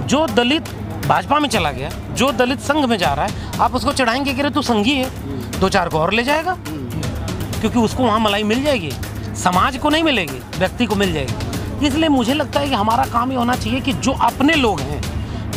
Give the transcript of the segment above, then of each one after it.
जो दलित भाजपा में चला गया, जो दलित संघ में जा रहा है, आप उसको चढ़ाएंगे कि अरे तू संघी है, 2-4 को और ले जाएगा, क्योंकि उसको वहाँ मलाई मिल जाएगी, समाज को नहीं मिलेगी, व्यक्ति को मिल जाएगी। इसलिए मुझे लगता है कि हमारा काम ये होना चाहिए कि जो अपने लोग हैं,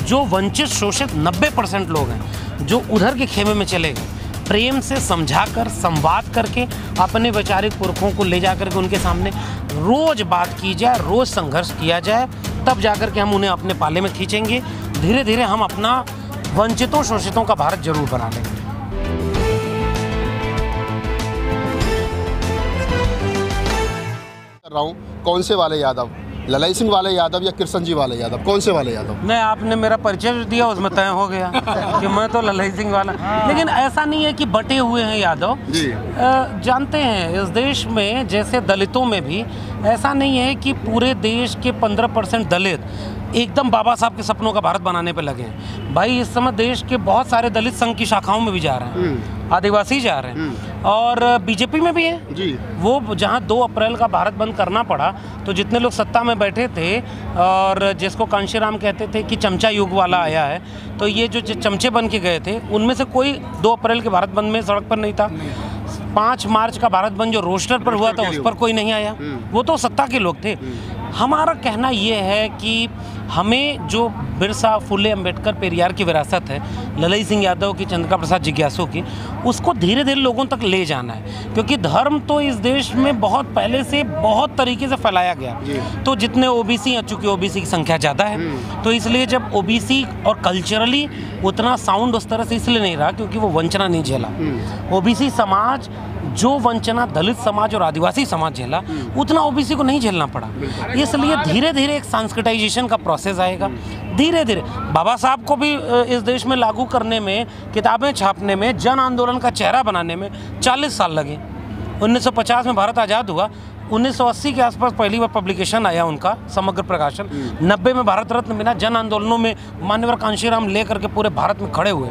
जो वंचित शोषित 90% लोग हैं, जो उधर के खेमे में चले गए, प्रेम से समझाकर, संवाद करके अपने वैचारिक पुरखों को ले जाकर के उनके सामने रोज बात की जाए, रोज संघर्ष किया जाए, तब जाकर के हम उन्हें अपने पाले में खींचेंगे। धीरे धीरे हम अपना वंचितों शोषितों का भारत जरूर बना लेंगे। कर रहा हूँ, कौन से वाले यादव, ललाई सिंह वाले यादव या कृष्ण जी वाले यादव, कौन से वाले यादव? मैं, आपने मेरा परिचय दिया उसमें तय हो गया कि मैं तो ललाई सिंह वाला। लेकिन ऐसा नहीं है कि बटे हुए हैं यादव जी। जानते हैं इस देश में जैसे दलितों में भी ऐसा नहीं है कि पूरे देश के 15% दलित एकदम बाबा साहब के सपनों का भारत बनाने पे लगे हैं। भाई इस समय देश के बहुत सारे दलित संघ की शाखाओं में भी जा रहे हैं, आदिवासी जा रहे हैं, और बीजेपी में भी है जी। वो जहां 2 अप्रैल का भारत बंद करना पड़ा तो जितने लोग सत्ता में बैठे थे और जिसको कांशीराम कहते थे कि चमचा युग वाला आया है, तो ये जो चमचे बन के गए थे उनमें से कोई 2 अप्रैल के भारत बंद में सड़क पर नहीं था। 5 मार्च का भारत बंद जो रोस्टर पर हुआ था उस पर कोई नहीं आया, वो तो सत्ता के लोग थे। हमारा कहना ये है कि हमें जो बिरसा, फुले, अंबेडकर, पेरियार की विरासत है, ललाई सिंह यादव की, चंद्रिका प्रसाद जिज्ञासु की, उसको धीरे धीरे लोगों तक ले जाना है, क्योंकि धर्म तो इस देश में बहुत पहले से बहुत तरीके से फैलाया गया। तो जितने ओबीसी हैं, चूँकि ओबीसी की संख्या ज़्यादा है, तो इसलिए जब ओबीसी और कल्चरली उतना साउंड उस तरह से इसलिए नहीं रहा क्योंकि वो वंचना नहीं झेला। ओबीसी समाज जो वंचना दलित समाज और आदिवासी समाज झेला, उतना ओबीसी को नहीं झेलना पड़ा। इसलिए धीरे धीरे एक सांस्कृतिकाइजेशन का प्रोसेस आएगा। धीरे धीरे बाबा साहब को भी इस देश में लागू करने में, किताबें छापने में, जन आंदोलन का चेहरा बनाने में 40 साल लगे। 1950 में भारत आज़ाद हुआ, 1980 के आसपास पहली बार पब्लिकेशन आया उनका, समग्र प्रकाशन। 90 में भारत रत्न मिला। जन आंदोलनों में मान्यवर कांशीराम लेकर के पूरे भारत में खड़े हुए।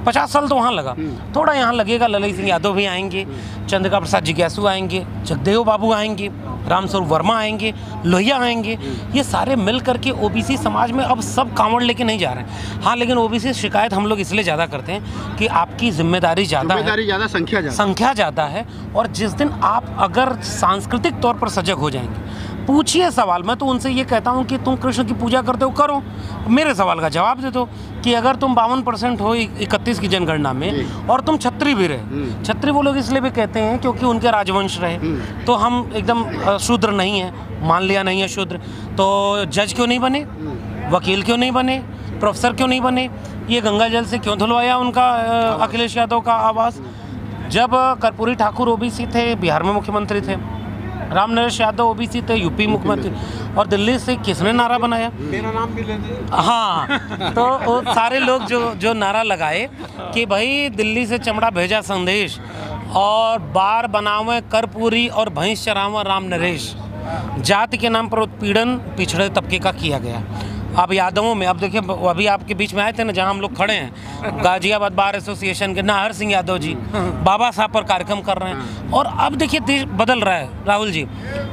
50 साल तो वहाँ लगा, थोड़ा यहाँ लगेगा। ललाई सिंह यादव भी आएंगे, चंद्रिका प्रसाद जिज्ञासु आएंगे, जगदेव बाबू आएंगे, रामस्वरूप वर्मा आएंगे, लोहिया आएंगे। ये सारे मिल करके ओबीसी समाज में अब सब कांवड़ लेके नहीं जा रहे हैं। हाँ, लेकिन ओबीसी शिकायत हम लोग इसलिए ज़्यादा करते हैं कि आपकी जिम्मेदारी ज़्यादा है, संख्या ज़्यादा है। और जिस दिन आप अगर सांस्कृतिक तौर पर सजग हो जाएंगे, पूछिए सवाल। मैं तो उनसे ये कहता हूँ कि तुम कृष्ण की पूजा करते हो, करो, मेरे सवाल का जवाब दे दो कि अगर तुम 52% हो 31 की जनगणना में और तुम छत्री भी रहे, छत्री वो लोग इसलिए भी कहते हैं क्योंकि उनके राजवंश रहे, तो हम एकदम शूद्र नहीं है, मान लिया नहीं है शूद्र, तो जज क्यों नहीं बने, वकील क्यों नहीं बने, प्रोफेसर क्यों नहीं बने, ये गंगा जल से क्यों धुलवाया उनका अखिलेश यादव का आवास। जब कर्पूरी ठाकुर ओबीसी थे, बिहार में मुख्यमंत्री थे, राम नरेश यादव ओबीसी थे, यूपी मुख्यमंत्री, और दिल्ली से किसने नारा बनाया, मेरा नाम भी ले दे। हाँ, तो वो सारे लोग जो नारा लगाए कि भाई दिल्ली से चमड़ा भेजा संदेश, और बार बनावे कर्पूरी और भैंस चरावा राम नरेश। जाति के नाम पर उत्पीड़न पिछड़े तबके का किया गया। अब यादवों में, अब देखिए, अभी आपके बीच में आए थे ना, जहां हम लोग खड़े हैं, गाजियाबाद बार एसोसिएशन के नाहर सिंह यादव जी बाबा साहब पर कार्यक्रम कर रहे हैं। और अब देखिए देश बदल रहा है। राहुल जी,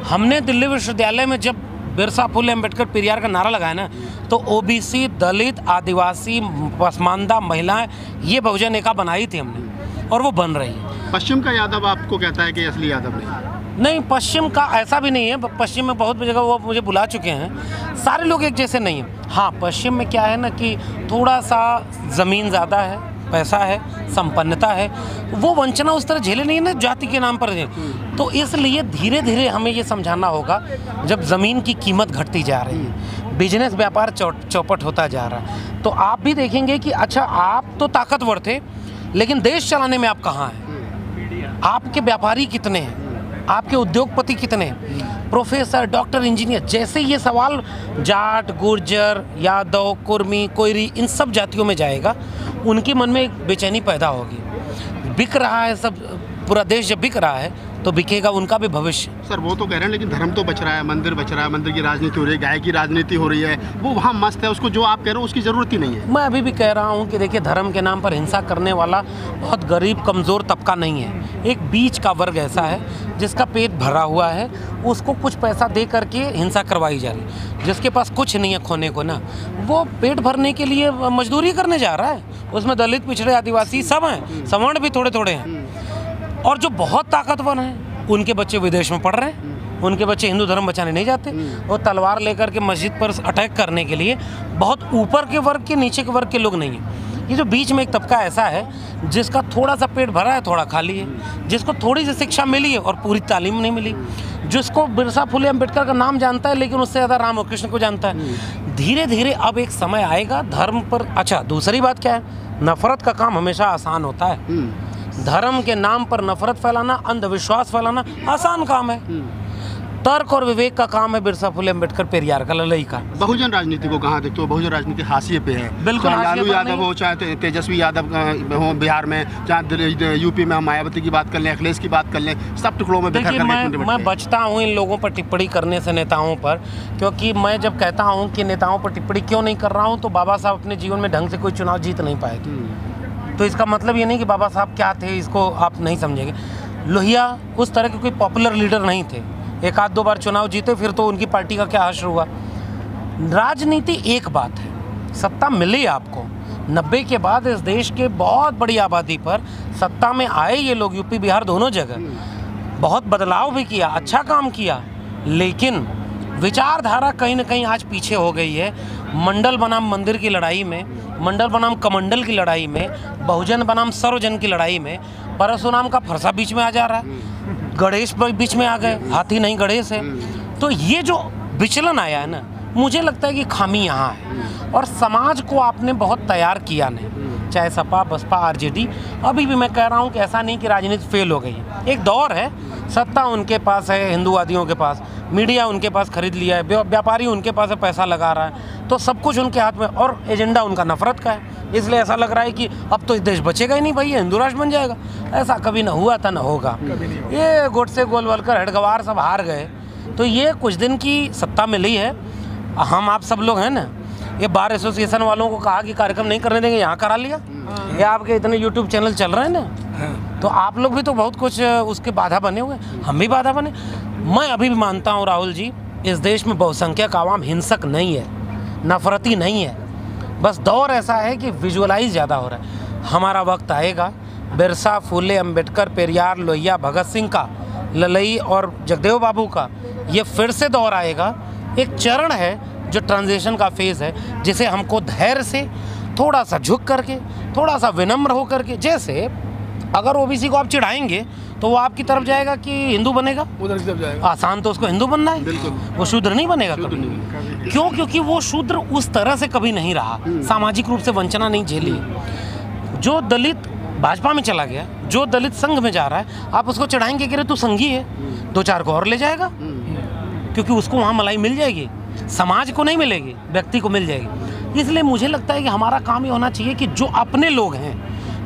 हमने दिल्ली विश्वविद्यालय में जब बिरसा, फुले, अंबेडकर, पेरियार का नारा लगाया ना, तो ओबीसी, दलित, आदिवासी, पसमानदा, महिलाएं, ये बहुजन एका बनाई थी हमने, और वो बन रही है। पश्चिम का यादव आपको कहता है कि असली यादव नहीं, पश्चिम का ऐसा भी नहीं है। पश्चिम में बहुत जगह वो मुझे बुला चुके हैं, सारे लोग एक जैसे नहीं हैं। हाँ, पश्चिम में क्या है ना कि थोड़ा सा ज़मीन ज़्यादा है, पैसा है, संपन्नता है, वो वंचना उस तरह झेले नहीं है ना जाति के नाम पर। तो इसलिए धीरे धीरे हमें ये समझाना होगा, जब ज़मीन की कीमत घटती जा रही है, बिजनेस व्यापार चौपट होता जा रहा है, तो आप भी देखेंगे कि अच्छा, आप तो ताकतवर थे, लेकिन देश चलाने में आप कहाँ हैं? आपके व्यापारी कितने हैं, आपके उद्योगपति कितने हैं, प्रोफेसर, डॉक्टर, इंजीनियर? जैसे ये सवाल जाट, गुर्जर, यादव, कुर्मी, कोयरी, इन सब जातियों में जाएगा, उनके मन में एक बेचैनी पैदा होगी। बिक रहा है सब, पूरा देश जब बिक रहा है तो बिकेगा उनका भी भविष्य। सर वो तो कह रहे हैं लेकिन धर्म तो बच रहा है, मंदिर बच रहा है, मंदिर की राजनीति हो रही है, गाय की राजनीति हो रही है, वो वहाँ मस्त है, उसको जो आप कह रहे हो उसकी ज़रूरत ही नहीं है। मैं अभी भी कह रहा हूँ कि देखिए, धर्म के नाम पर हिंसा करने वाला बहुत गरीब कमज़ोर तबका नहीं है। एक बीच का वर्ग ऐसा है जिसका पेट भरा हुआ है, उसको कुछ पैसा दे करके हिंसा करवाई जा रही है। जिसके पास कुछ नहीं है खोने को ना, वो पेट भरने के लिए मजदूरी करने जा रहा है। उसमें दलित, पिछड़े, आदिवासी सब हैं, सवर्ण भी थोड़े थोड़े हैं। और जो बहुत ताकतवर हैं उनके बच्चे विदेश में पढ़ रहे हैं, उनके बच्चे हिंदू धर्म बचाने नहीं जाते। वो तलवार लेकर के मस्जिद पर अटैक करने के लिए बहुत ऊपर के वर्ग के, नीचे के वर्ग के लोग नहीं हैं। ये जो बीच में एक तबका ऐसा है जिसका थोड़ा सा पेट भरा है, थोड़ा खाली है, जिसको थोड़ी सी शिक्षा मिली है और पूरी तालीम नहीं मिली, जिसको बिरसा फुले अम्बेडकर का नाम जानता है लेकिन उससे ज़्यादा राम और कृष्ण को जानता है। धीरे धीरे अब एक समय आएगा धर्म पर। अच्छा, दूसरी बात क्या है, नफरत का काम हमेशा आसान होता है। धर्म के नाम पर नफरत फैलाना, अंधविश्वास फैलाना आसान काम है। तर्क और विवेक का काम है बिरसा फुले अम्बेडकर, पेरियार का, ललई का। बहुजन राजनीति को कहाँ देखते हो? बहुजन राजनीति हाशिए पे है। बिल्कुल, चाहे लालू यादव हो, चाहे तेजस्वी यादव हो बिहार में, चाहे यूपी में हम मायावती की बात कर लें, अखिलेश की बात कर लें, सब टुकड़ों में बिखर कर मैं बचता हूँ इन लोगों पर टिप्पणी करने से, नेताओं पर, क्योंकि मैं जब कहता हूँ कि नेताओं पर टिप्पणी क्यों नहीं कर रहा हूँ तो बाबा साहब अपने जीवन में ढंग से कोई चुनाव जीत नहीं पाएगी। तो इसका मतलब ये नहीं कि बाबा साहब क्या थे, इसको आप नहीं समझेंगे। लोहिया उस तरह के कोई पॉपुलर लीडर नहीं थे, एक आध दो बार चुनाव जीते, फिर तो उनकी पार्टी का क्या हश्र हुआ। राजनीति एक बात है, सत्ता मिली आपको। 90 के बाद इस देश के बहुत बड़ी आबादी पर सत्ता में आए ये लोग, यूपी बिहार दोनों जगह, बहुत बदलाव भी किया, अच्छा काम किया, लेकिन विचारधारा कहीं ना कहीं आज पीछे हो गई है। मंडल बनाम मंदिर की लड़ाई में, मंडल बनाम कमंडल की लड़ाई में, बहुजन बनाम सर्वजन की लड़ाई में परशुराम का फरसा बीच में आ जा रहा है, गणेश बीच में आ गए, हाथी नहीं गणेश है। तो ये जो विचलन आया है ना, मुझे लगता है कि खामी यहाँ है। और समाज को आपने बहुत तैयार किया नहीं, चाहे सपा, बसपा, आरजेडी। अभी भी मैं कह रहा हूँ कि ऐसा नहीं कि राजनीति फेल हो गई है। एक दौर है, सत्ता उनके पास है, हिंदूवादियों के पास, मीडिया उनके पास खरीद लिया है, व्यापारी उनके पास है, पैसा लगा रहा है, तो सब कुछ उनके हाथ में, और एजेंडा उनका नफरत का है। इसलिए ऐसा लग रहा है कि अब तो इस देश बचेगा ही नहीं भाई, ये हिंदू राष्ट्र बन जाएगा। ऐसा कभी ना हुआ था, ना होगा। ये गोडसे, गोलवलकर, हेडगवार सब हार गए, तो ये कुछ दिन की सत्ता मिली है। हम आप सब लोग हैं ना, ये बार एसोसिएशन वालों को कहा कि कार्यक्रम नहीं करने देंगे, यहाँ करा लिया। ये आपके इतने यूट्यूब चैनल चल रहे हैं ना, तो आप लोग भी तो बहुत कुछ उसके बाधा बने हुए, हम भी बाधा बने। मैं अभी भी मानता हूँ राहुल जी, इस देश में बहुसंख्यक आवाम हिंसक नहीं है, नफरती नहीं है। बस दौर ऐसा है कि विजुअलाइज ज़्यादा हो रहा है। हमारा वक्त आएगा, बिरसा फुले अम्बेडकर, पेरियार, लोहिया, भगत सिंह का, ललई और जगदेव बाबू का ये फिर से दौर आएगा। एक चरण है जो ट्रांजिशन का फेज़ है, जिसे हमको धैर्य से, थोड़ा सा झुक करके, थोड़ा सा विनम्र हो करके, जैसे अगर ओबीसी को आप चिढ़ाएंगे तो वो आपकी तरफ जाएगा कि हिंदू बनेगा, उधर की तरफ जाएगा। आसान तो उसको हिंदू बनना है, वो शूद्र नहीं बनेगा कभी। क्यों? क्योंकि वो शूद्र उस तरह से कभी नहीं रहा, सामाजिक रूप से वंचना नहीं झेली। जो दलित भाजपा में चला गया, जो दलित संघ में जा रहा है, आप उसको चढ़ाएंगे कि रे तू संघी है, 2-4 को और ले जाएगा, क्योंकि उसको वहाँ मलाई मिल जाएगी, समाज को नहीं मिलेगी, व्यक्ति को मिल जाएगी। इसलिए मुझे लगता है कि हमारा काम ये होना चाहिए कि जो अपने लोग हैं,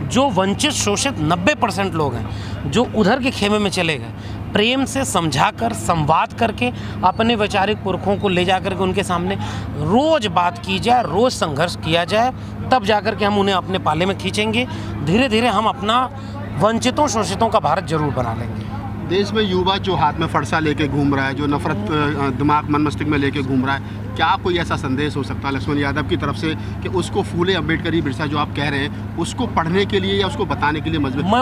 जो वंचित शोषित 90% लोग हैं, जो उधर के खेमे में चले गए, प्रेम से समझाकर, संवाद करके, अपने वैचारिक पुरखों को ले जाकर के उनके सामने रोज़ बात की जाए, रोज़ संघर्ष किया जाए, तब जाकर के हम उन्हें अपने पाले में खींचेंगे। धीरे धीरे हम अपना वंचितों शोषितों का भारत जरूर बना लेंगे। देश में युवा जो हाथ में फरसा लेके घूम रहा है, जो नफरत दिमाग मन मस्तिष्क में लेके घूम रहा है, क्या कोई ऐसा संदेश हो सकता है लक्ष्मण यादव की तरफ से कि उसको फूले अम्बेडकरी बिरसा जो आप कह रहे हैं, उसको पढ़ने के लिए या उसको बताने के लिए मजबूर मैं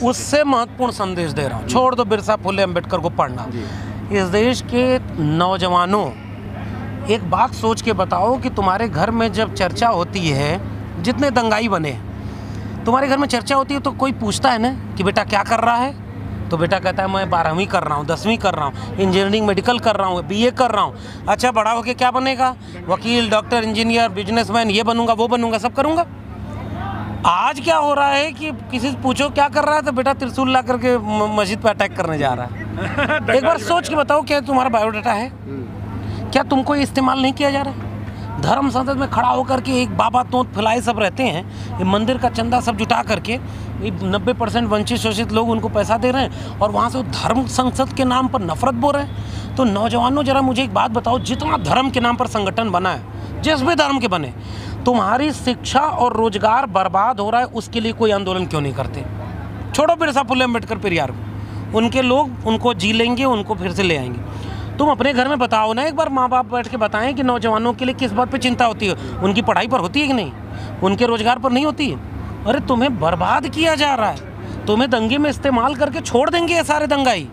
उससे महत्वपूर्ण संदेश दे रहा हूँ। छोड़ दो बिरसा फुले अम्बेडकर को पढ़ना। इस देश के नौजवानों, एक बात सोच के बताओ कि तुम्हारे घर में जब चर्चा होती है, जितने दंगाई बने, तुम्हारे घर में चर्चा होती है तो कोई पूछता है ना कि बेटा क्या कर रहा है, तो बेटा कहता है मैं 12वीं कर रहा हूँ, 10वीं कर रहा हूँ, इंजीनियरिंग मेडिकल कर रहा हूँ, BA कर रहा हूँ। अच्छा, बड़ा होके क्या बनेगा? वकील, डॉक्टर, इंजीनियर, बिजनेसमैन, ये बनूंगा, वो बनूंगा, सब करूंगा। आज क्या हो रहा है कि किसी से पूछो क्या कर रहा है तो बेटा त्रिशूल ला करके मस्जिद पर अटैक करने जा रहा है। एक बार सोच के बताओ, क्या तुम्हारा बायोडाटा है? क्या तुमको इस्तेमाल नहीं किया जा रहा है? धर्म संसद में खड़ा होकर के एक बाबा तोत फैलाए सब रहते हैं, ये मंदिर का चंदा सब जुटा करके 90% वंचित शोषित लोग उनको पैसा दे रहे हैं और वहाँ से धर्म संसद के नाम पर नफरत बोल रहे हैं। तो नौजवानों जरा मुझे एक बात बताओ, जितना धर्म के नाम पर संगठन बना है, जिस भी धर्म के बने, तुम्हारी शिक्षा और रोजगार बर्बाद हो रहा है, उसके लिए कोई आंदोलन क्यों नहीं करते? छोड़ो बिरसा फुले अम्बेडकर पेरियार को, उनके लोग उनको जी लेंगे, उनको फिर से ले आएंगे। तुम अपने घर में बताओ ना, एक बार माँ बाप बैठ के बताएं कि नौजवानों के लिए किस बात पे चिंता होती है, उनकी पढ़ाई पर होती है कि नहीं, उनके रोजगार पर नहीं होती है। अरे तुम्हें बर्बाद किया जा रहा है, तुम्हें दंगे में इस्तेमाल करके छोड़ देंगे ये सारे दंगाई,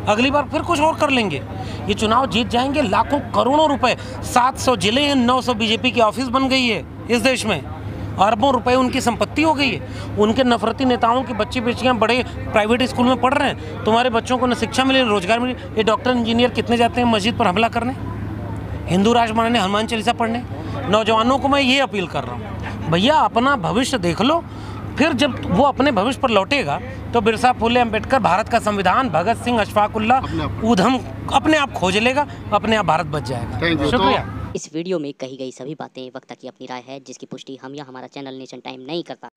अगली बार फिर कुछ और कर लेंगे। ये चुनाव जीत जाएंगे, लाखों करोड़ों रुपए, 700 जिले हैं, 900 बीजेपी की ऑफिस बन गई है इस देश में, अरबों रुपए उनकी संपत्ति हो गई है। उनके नफरती नेताओं के बच्चे बच्चियाँ बड़े प्राइवेट स्कूल में पढ़ रहे हैं, तुम्हारे बच्चों को न शिक्षा मिले, रोजगार मिले। ये डॉक्टर इंजीनियर कितने जाते हैं मस्जिद पर हमला करने, हिंदू राष्ट्र बनाने, हनुमान चालीसा पढ़ने? नौजवानों को मैं ये अपील कर रहा हूँ, भैया अपना भविष्य देख लो, फिर जब वो अपने भविष्य पर लौटेगा तो बिरसा फुले अम्बेडकर, भारत का संविधान, भगत सिंह, अशफाकुल्लाह, ऊधम अपने आप खोज लेगा, अपने आप भारत बच जाएगा। शुक्रिया। इस वीडियो में कही गई सभी बातें वक्ता की अपनी राय है, जिसकी पुष्टि हम या हमारा चैनल नेशन टाइम नहीं करता।